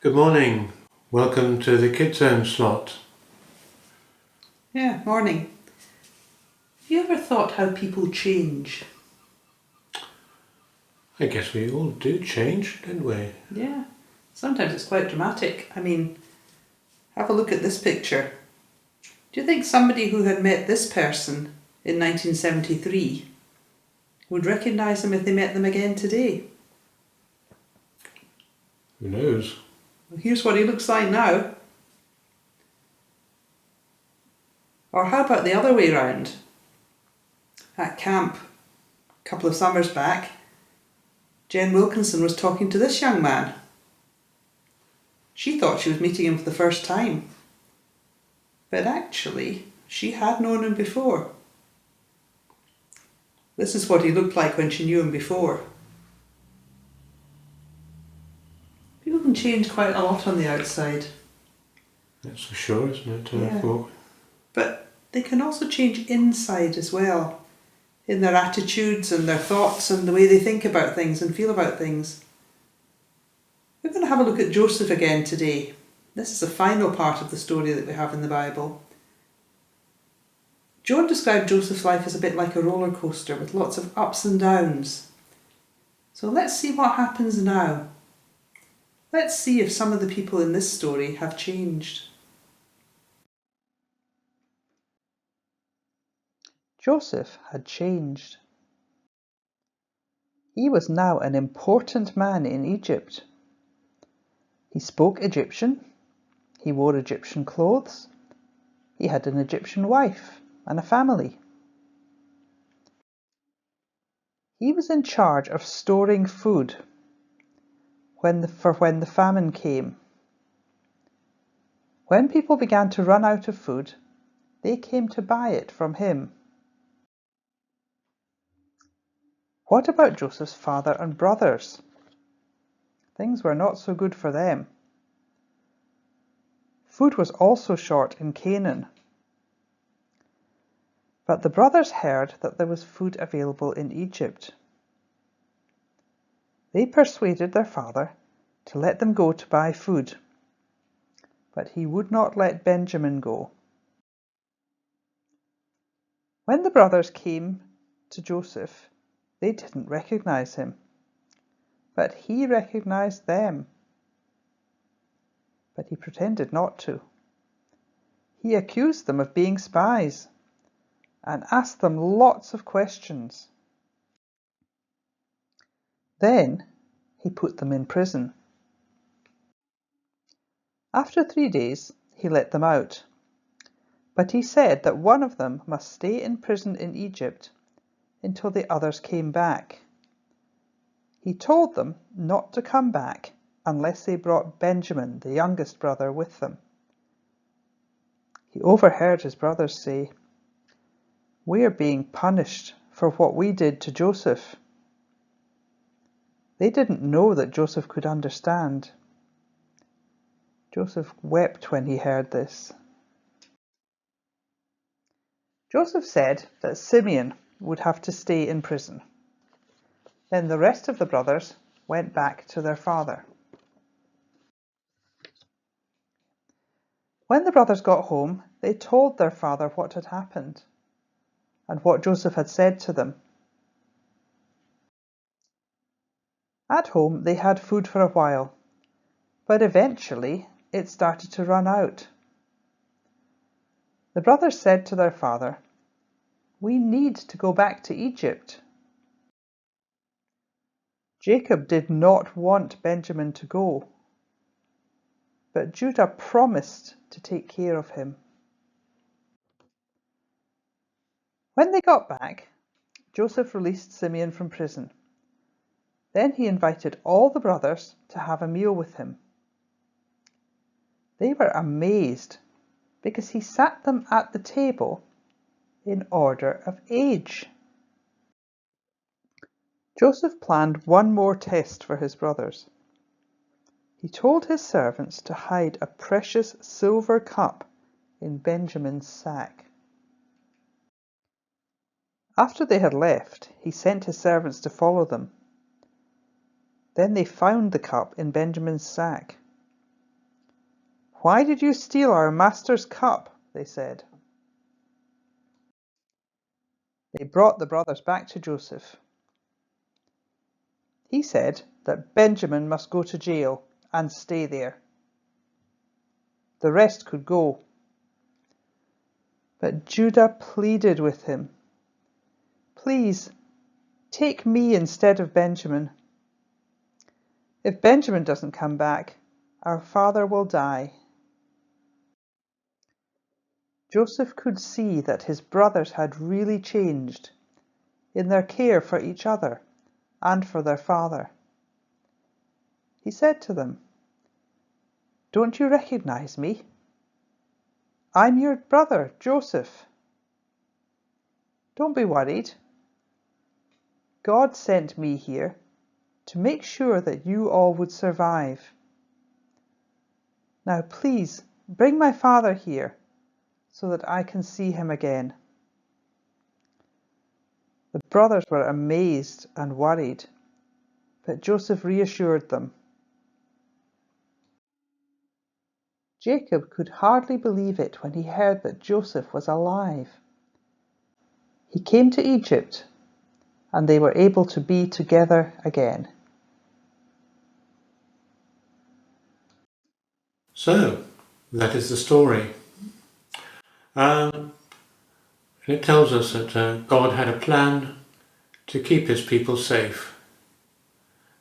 Good morning. Welcome to the KidZone slot. Yeah, morning. Have you ever thought how people change? I guess we all do change, don't we? Yeah, sometimes it's quite dramatic. Have a look at this picture. Do you think somebody who had met this person in 1973 would recognise them if they met them again today? Who knows? Well, here's what he looks like now. Or how about the other way round? At camp, a couple of summers back, Jen Wilkinson was talking to this young man. She thought she was meeting him for the first time. But actually, she had known him before. This is what he looked like when she knew him before. People can change quite a lot on the outside. That's for sure, isn't it? Yeah. But they can also change inside as well, in their attitudes and their thoughts and the way they think about things and feel about things. We're going to have a look at Joseph again today. This is the final part of the story that we have in the Bible. John described Joseph's life as a bit like a roller coaster with lots of ups and downs. So let's see what happens now. Let's see if some of the people in this story have changed. Joseph had changed. He was now an important man in Egypt. He spoke Egyptian, he wore Egyptian clothes, he had an Egyptian wife and a family. He was in charge of storing food when the famine came. When people began to run out of food, they came to buy it from him. What about Joseph's father and brothers? Things were not so good for them. Food was also short in Canaan. But the brothers heard that there was food available in Egypt. They persuaded their father to let them go to buy food, but he would not let Benjamin go. When the brothers came to Joseph, they didn't recognize him, but he recognized them. But he pretended not to. He accused them of being spies and asked them lots of questions. Then he put them in prison. After 3 days, he let them out. But he said that one of them must stay in prison in Egypt until the others came back. He told them not to come back unless they brought Benjamin, the youngest brother, with them. He overheard his brothers say, "We are being punished for what we did to Joseph." They didn't know that Joseph could understand. Joseph wept when he heard this. Joseph said that Simeon would have to stay in prison. Then the rest of the brothers went back to their father. When the brothers got home, they told their father what had happened and what Joseph had said to them. At home, they had food for a while, but eventually it started to run out. The brothers said to their father, "We need to go back to Egypt." Jacob did not want Benjamin to go, but Judah promised to take care of him. When they got back, Joseph released Simeon from prison. Then he invited all the brothers to have a meal with him. They were amazed because he sat them at the table in order of age. Joseph planned one more test for his brothers. He told his servants to hide a precious silver cup in Benjamin's sack. After they had left, he sent his servants to follow them. Then they found the cup in Benjamin's sack. "Why did you steal our master's cup?" they said. They brought the brothers back to Joseph. He said that Benjamin must go to jail and stay there. The rest could go. But Judah pleaded with him, "Please, take me instead of Benjamin. If Benjamin doesn't come back, our father will die." Joseph could see that his brothers had really changed in their care for each other and for their father. He said to them, "Don't you recognize me? I'm your brother, Joseph. Don't be worried. God sent me here to make sure that you all would survive. Now please bring my father here so that I can see him again." The brothers were amazed and worried, but Joseph reassured them. Jacob could hardly believe it when he heard that Joseph was alive. He came to Egypt, and they were able to be together again. So, that is the story. And it tells us that God had a plan to keep his people safe.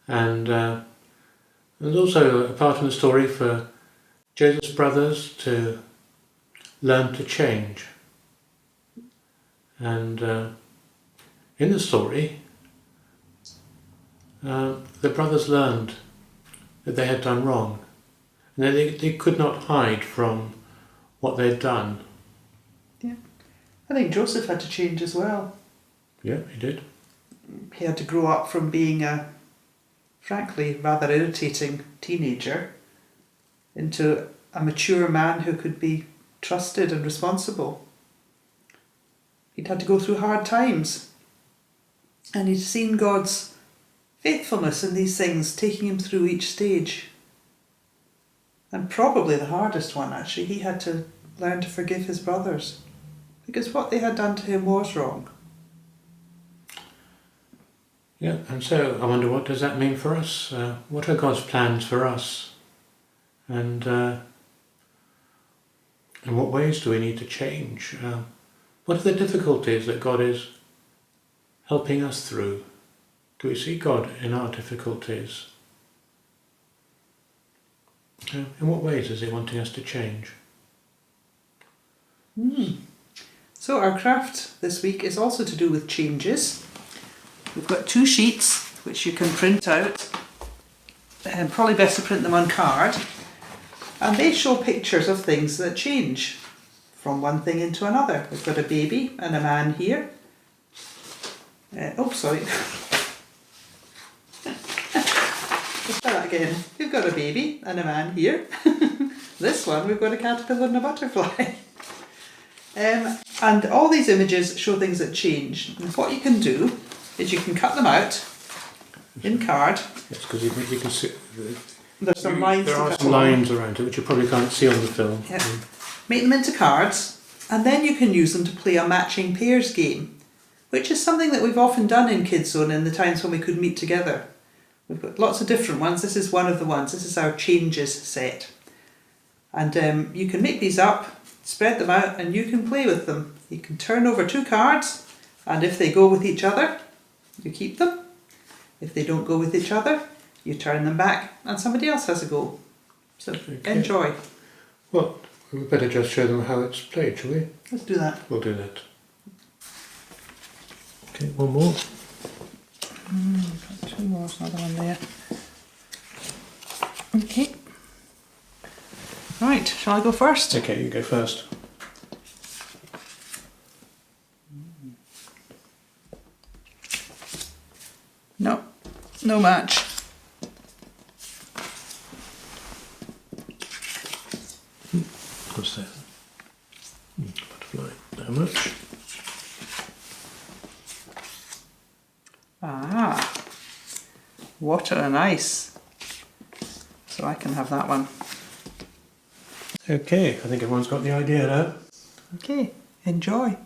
And there's also a part in the story for Joseph's brothers to learn to change. And in the story, the brothers learned that they had done wrong. And they could not hide from what they'd done. Yeah, I think Joseph had to change as well. Yeah, he did. He had to grow up from being a, frankly, rather irritating teenager into a mature man who could be trusted and responsible. He'd had to go through hard times, and he'd seen God's faithfulness in these things, taking him through each stage. And probably the hardest one, actually, he had to learn to forgive his brothers, because what they had done to him was wrong. Yeah, and so I wonder, what does that mean for us? What are God's plans for us? And in what ways do we need to change? What are the difficulties that God is helping us through? Do we see God in our difficulties? In what ways is he wanting us to change? So our craft this week is also to do with changes. We've got 2 sheets which you can print out, and probably best to print them on card, and they show pictures of things that change from one thing into another. We've got a baby and a man here. Sorry. Let's try that again. We've got a baby and a man here. This one we've got a caterpillar and a butterfly. And all these images show things that change. And what you can do is you can cut them out in card. Yes, because you can see There's some lines. There are some lines around it which you probably can't see on the film. Yeah. Make them into cards, and then you can use them to play a matching pairs game, which is something that we've often done in KidZone in the times when we could meet together. We've got lots of different ones. This is one of the ones. This is our changes set. And you can make these up, spread them out, and you can play with them. You can turn over 2 cards, and if they go with each other, you keep them. If they don't go with each other, you turn them back and somebody else has a go. So enjoy. Well, we better just show them how it's played, shall we? Let's do that. We'll do that. Okay, one more. Got 2 more, there's another one there. Okay. Right, shall I go first? Okay, you go first. No, no match. What's that? Butterfly. No much. Ah, water and ice. So I can have that one. Okay, I think everyone's got the idea now. Okay, enjoy.